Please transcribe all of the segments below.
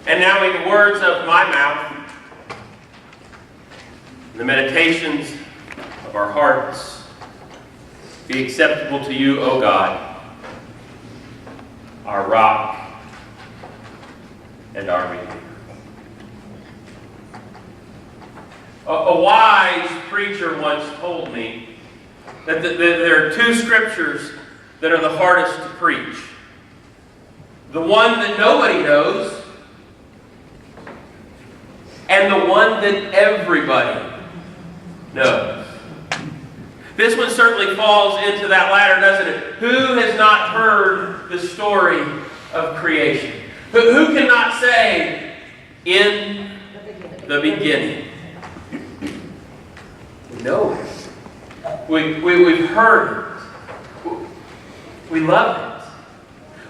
And now may the words of my mouth, the meditations of our hearts be acceptable to you, O God, our rock and our Redeemer. A wise preacher once told me that there are two scriptures that are the hardest to preach. The one that nobody knows, and the one that everybody knows. This one certainly falls into that latter, doesn't it? Who has not heard the story of creation? Who cannot say, in the beginning? We know it. We've heard it. We love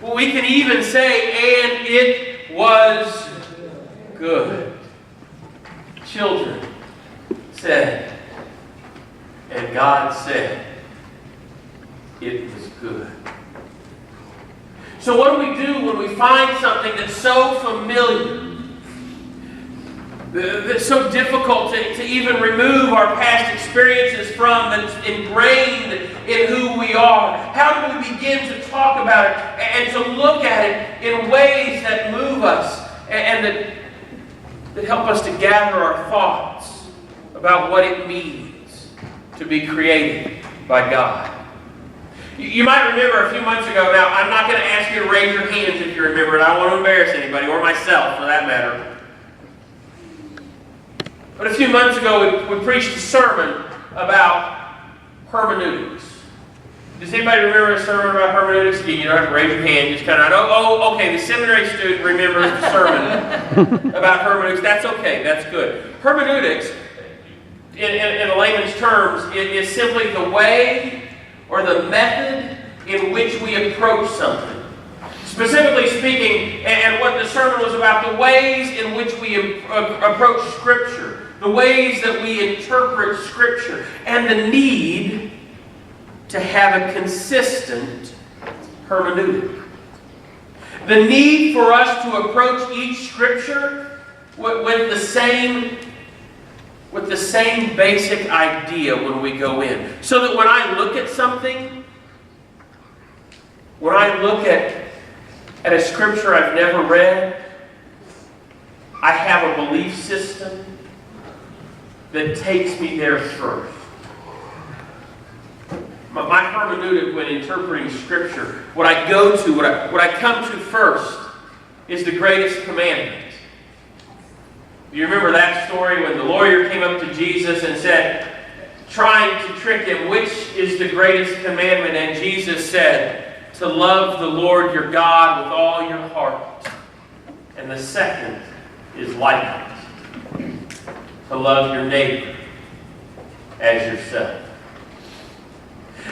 it. We can even say, and it was good. Children said, and God said, it was good. So what do we do when we find something that's so familiar, that's so difficult to even remove our past experiences from, that's ingrained in who we are? How do we begin to talk about it and to look at it in ways that move us and that help us to gather our thoughts about what it means to be created by God? You might remember a few months ago, now I'm not going to ask you to raise your hands if you remember it. I don't want to embarrass anybody, or myself for that matter. But a few months ago we preached a sermon about hermeneutics. Does anybody remember a sermon about hermeneutics? Again, you don't have to raise your hand. Just kind of, okay, the seminary student remembers the sermon about hermeneutics. That's okay. That's good. Hermeneutics, in a layman's terms, is simply the way or the method in which we approach something. Specifically speaking, and what the sermon was about, the ways in which we approach Scripture, the ways that we interpret Scripture, and the need to have a consistent hermeneutic. The need for us to approach each Scripture with the same basic idea when we go in. So that when I look at something, when I look at a Scripture I've never read, I have a belief system that takes me there first. My hermeneutic when interpreting Scripture, what I go to, what I come to first, is the greatest commandment. You remember that story when the lawyer came up to Jesus and said, trying to trick him, which is the greatest commandment? And Jesus said, to love the Lord your God with all your heart. And the second is like it, to love your neighbor as yourself.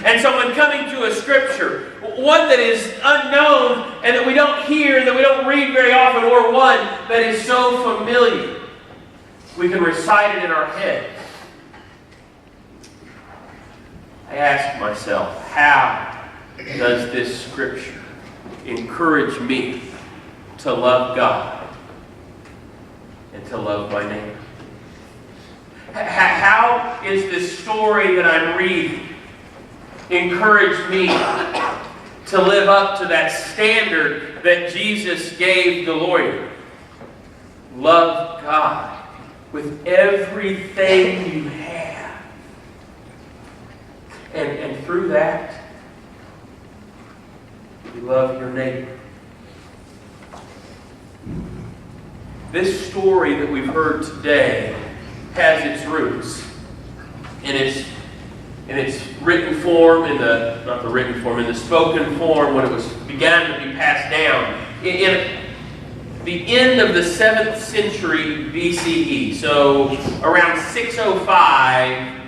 And so when coming to a Scripture, one that is unknown and that we don't hear and that we don't read very often, or one that is so familiar, we can recite it in our heads. I ask myself, how does this Scripture encourage me to love God and to love my neighbor? How is this story that I'm reading encourage me to live up to that standard that Jesus gave the lawyer? Love God with everything you have. And through that, you love your neighbor. This story that we've heard today has its roots in its written form, in the spoken form when it was began to be passed down. In the end of the 7th century BCE, so around 605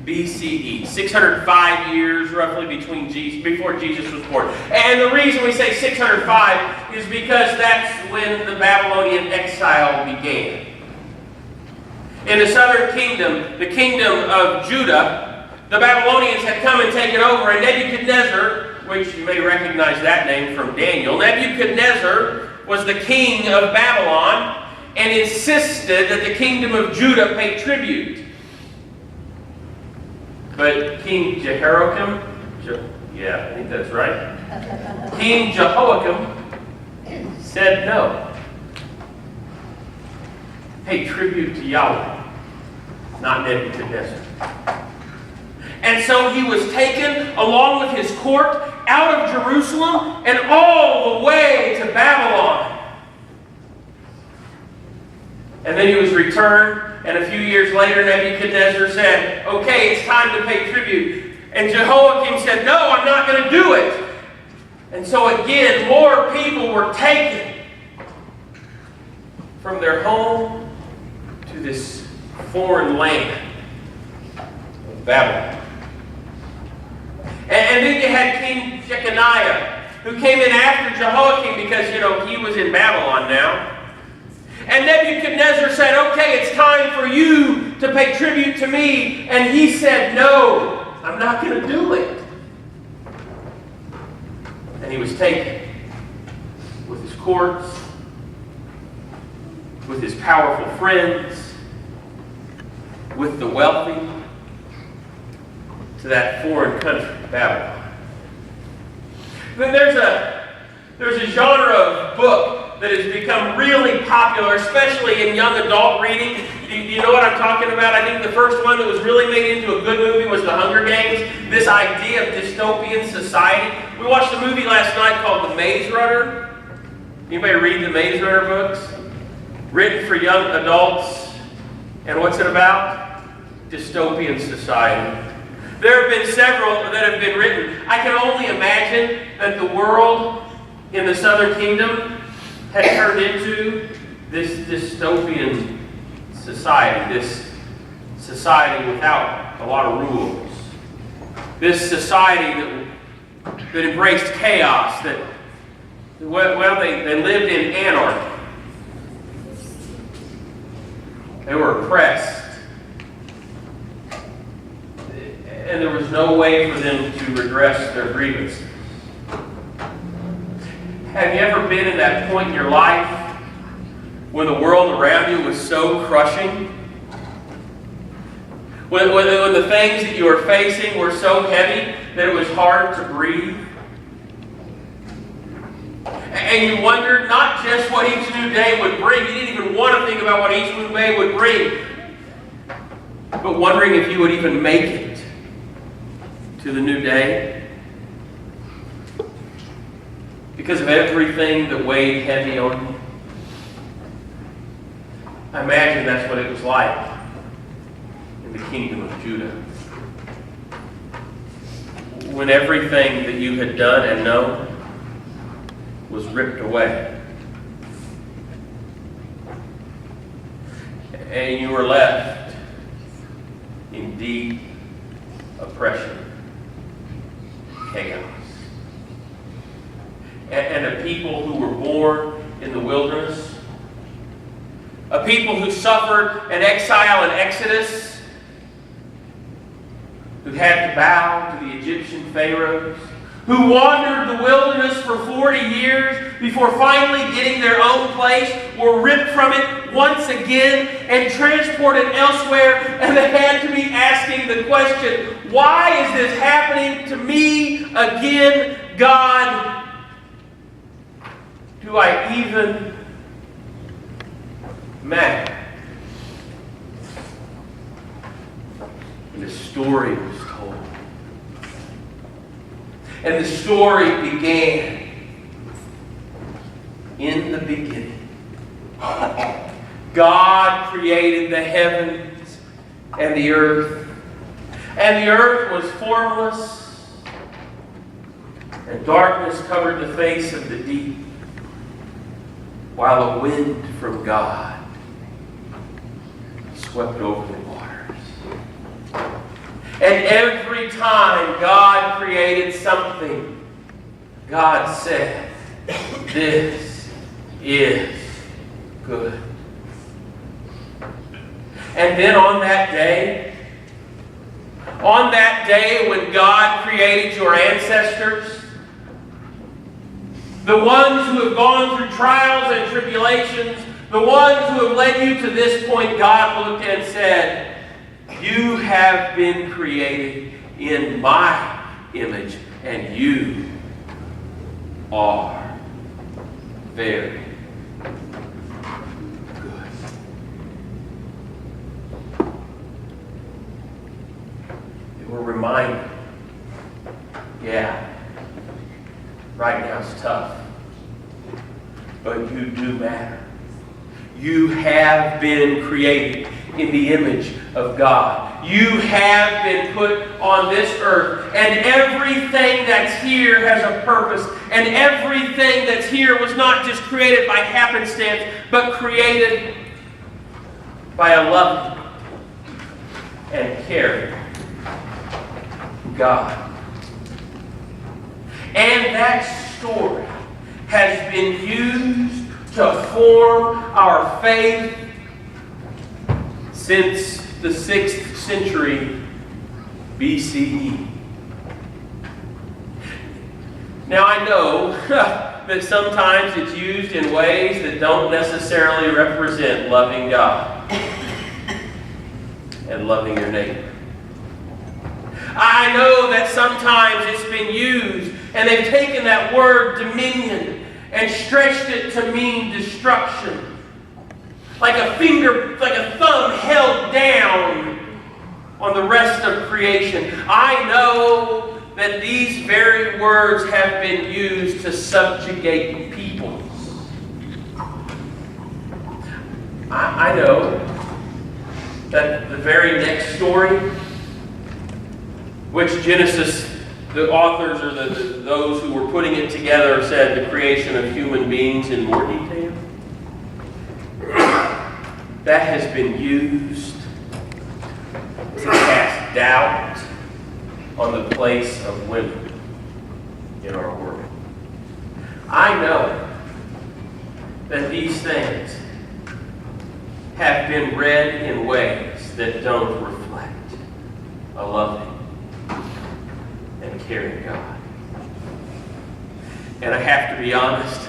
BCE, 605 years roughly before Jesus was born. And the reason we say 605 is because that's when the Babylonian exile began. In the southern kingdom, the kingdom of Judah, the Babylonians had come and taken over, and Nebuchadnezzar, which you may recognize that name from Daniel, Nebuchadnezzar was the king of Babylon and insisted that the kingdom of Judah pay tribute. But King Jehoiakim, I think that's right. King Jehoiakim said no. Pay tribute to Yahweh, not Nebuchadnezzar. And so he was taken along with his court out of Jerusalem and all the way to Babylon. And then he was returned, and a few years later Nebuchadnezzar said, okay, it's time to pay tribute. And Jehoiakim said, no, I'm not going to do it. And so again, more people were taken from their home to this foreign land of Babylon. And then you had King Jeconiah, who came in after Jehoiakim because, he was in Babylon now. And Nebuchadnezzar said, okay, it's time for you to pay tribute to me. And he said, no, I'm not going to do it. And he was taken with his courts, with his powerful friends, with the wealthy, to that foreign country, Babylon. Then there's a genre of book that has become really popular, especially in young adult reading. Do you know what I'm talking about? I think the first one that was really made into a good movie was The Hunger Games. This idea of dystopian society. We watched a movie last night called The Maze Runner. Anybody read the Maze Runner books? Written for young adults. And what's it about? Dystopian society. There have been several that have been written. I can only imagine that the world in the Southern Kingdom had turned into this dystopian society, this society without a lot of rules, this society that embraced chaos, that, they lived in anarchy. They were oppressed. And there was no way for them to redress their grievances. Have you ever been in that point in your life when the world around you was so crushing? When the things that you were facing were so heavy that it was hard to breathe? And you wondered not just what each new day would bring. You didn't even want to think about what each new day would bring. But wondering if you would even make it to the new day. Because of everything that weighed heavy on you. I imagine that's what it was like in the kingdom of Judah. When everything that you had done and known was ripped away. And you were left in deep oppression, chaos. And a people who were born in the wilderness, a people who suffered an exile and exodus, who had to bow to the Egyptian pharaohs, who wandered the wilderness for 40 years before finally getting their own place, were ripped from it once again and transported elsewhere, and they had to be asking the question, why is this happening to me again, God? Do I even matter? And the story was told. And the story began in the beginning. God created the heavens and the earth. And the earth was formless, and darkness covered the face of the deep, while a wind from God swept over the waters. And every time God created something, God said, "This is good." And then on that day when God created your ancestors, The ones who have gone through trials and tribulations, the ones who have led you to this point, God looked and said, you have been created in my image, and you are very good. And we're reminded, yeah, right now it's tough, but you do matter. You have been created in the image of God. You have been put on this earth, and everything that's here has a purpose, and everything that's here was not just created by happenstance, but created by a loving and caring God. And that story has been used to form our faith since the 6th century BCE. Now I know that sometimes it's used in ways that don't necessarily represent loving God and loving your neighbor. I know that sometimes it's been used and they've taken that word dominion and stretched it to mean destruction. Like a thumb held down on the rest of creation. I know that these very words have been used to subjugate peoples. I know that the very next story, which Genesis, the authors or those who were putting it together said the creation of human beings in more detail, that has been used to cast doubt on the place of women in our world. I know that these things have been read in ways that don't reflect a loving and caring God. And I have to be honest,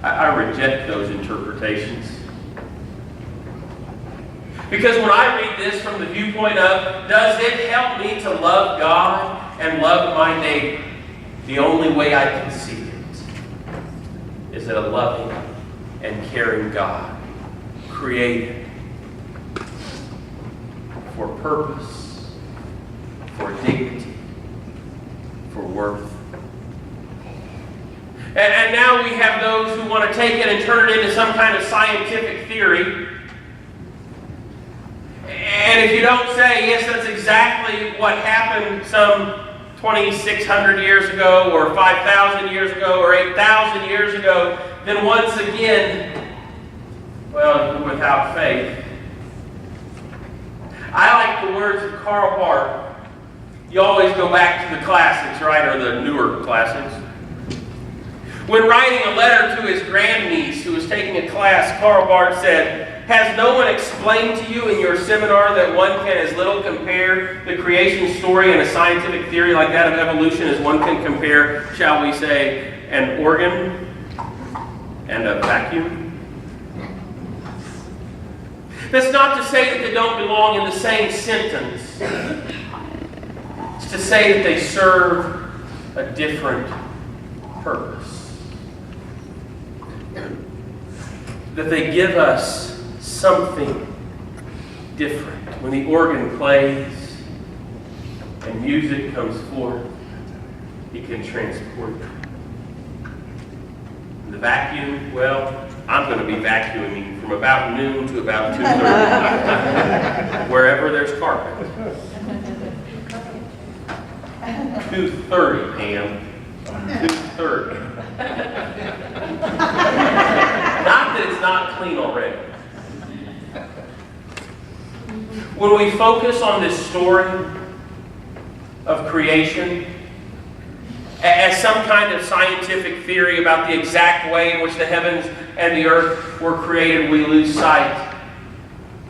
I reject those interpretations. Because when I read this from the viewpoint of, does it help me to love God and love my neighbor? The only way I can see it is that a loving and caring God created for purpose, for dignity, for worth. And now we have those who want to take it and turn it into some kind of scientific theory. And if you don't say, yes, that's exactly what happened some 2,600 years ago, or 5,000 years ago, or 8,000 years ago, then once again, well, you're without faith. I like the words of Karl Barth. You always go back to the classics, right, or the newer classics. When writing a letter to his grandniece who was taking a class, Karl Barth said, has no one explained to you in your seminar that one can as little compare the creation story and a scientific theory like that of evolution as one can compare, shall we say, an organ and a vacuum? That's not to say that they don't belong in the same sentence. It's to say that they serve a different purpose. That they give us something different. When the organ plays and music comes forth, it can transport you. The vacuum, well, I'm going to be vacuuming from about noon to about 2:30. Wherever there's carpet. 2:30, Pam. 2:30. Not that it's not clean already. When we focus on this story of creation as some kind of scientific theory about the exact way in which the heavens and the earth were created, we lose sight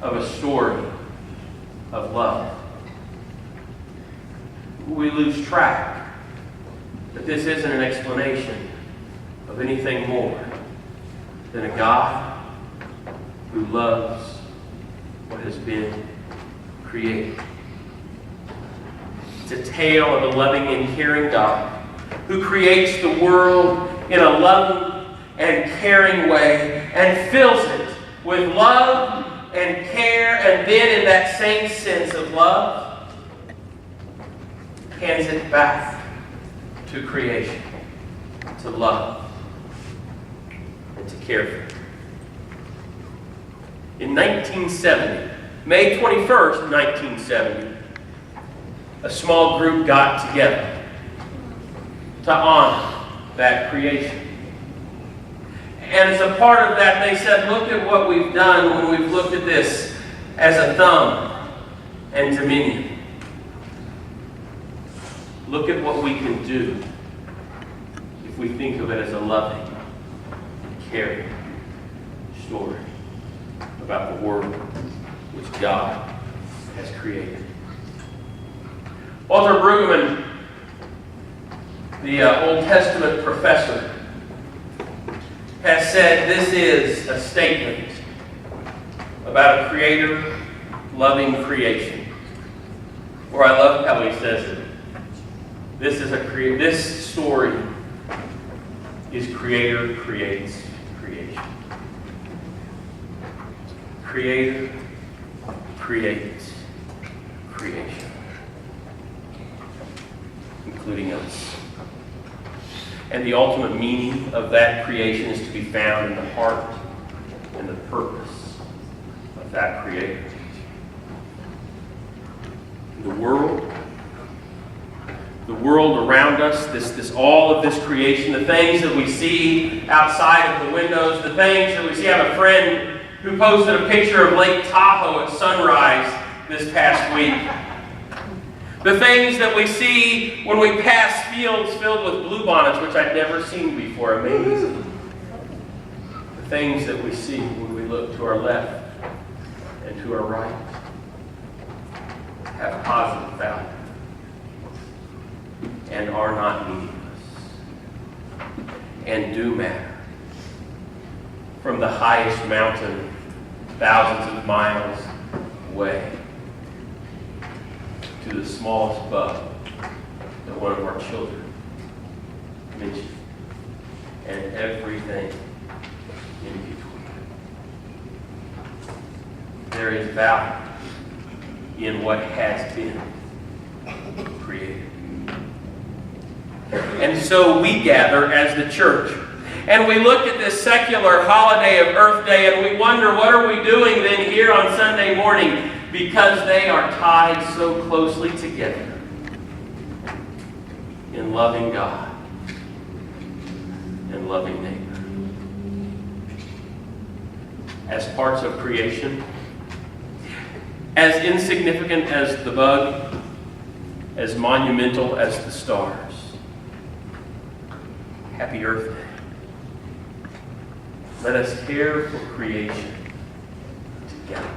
of a story of love. We lose track that this isn't an explanation of anything more than a God who loves what has been created. It's a tale of a loving and caring God who creates the world in a loving and caring way and fills it with love and care, and then in that same sense of love, hands it back to creation to love and to care for. In 1970, May 21st, 1970, a small group got together to honor that creation. And as a part of that, they said, look at what we've done when we've looked at this as a thumb and dominion. Look at what we can do if we think of it as a loving, caring story about the world which God has created. Walter Brueggemann, the Old Testament professor, has said this is a statement about a creator loving creation. Or I love how he says it. This story is creator creates creation. Creator creates creation, including us. And the ultimate meaning of that creation is to be found in the heart and the purpose of that Creator. The world around us, all of this creation, the things that we see outside of the windows, the things that we see. I have a friend who posted a picture of Lake Tahoe at sunrise this past week. The things that we see when we pass fields filled with bluebonnets, which I'd never seen before. Amazing. The things that we see when we look to our left and to our right have positive value and are not meaningless and do matter. From the highest mountain, thousands of miles away, to the smallest bug that one of our children mentioned, and everything in between. There is value in what has been created. And so we gather as the church, and we look at this secular holiday of Earth Day, and we wonder, what are we doing then here on Sunday morning? Because they are tied so closely together in loving God and loving neighbor. As parts of creation, as insignificant as the bug, as monumental as the stars. Happy Earth Day. Let us care for creation together.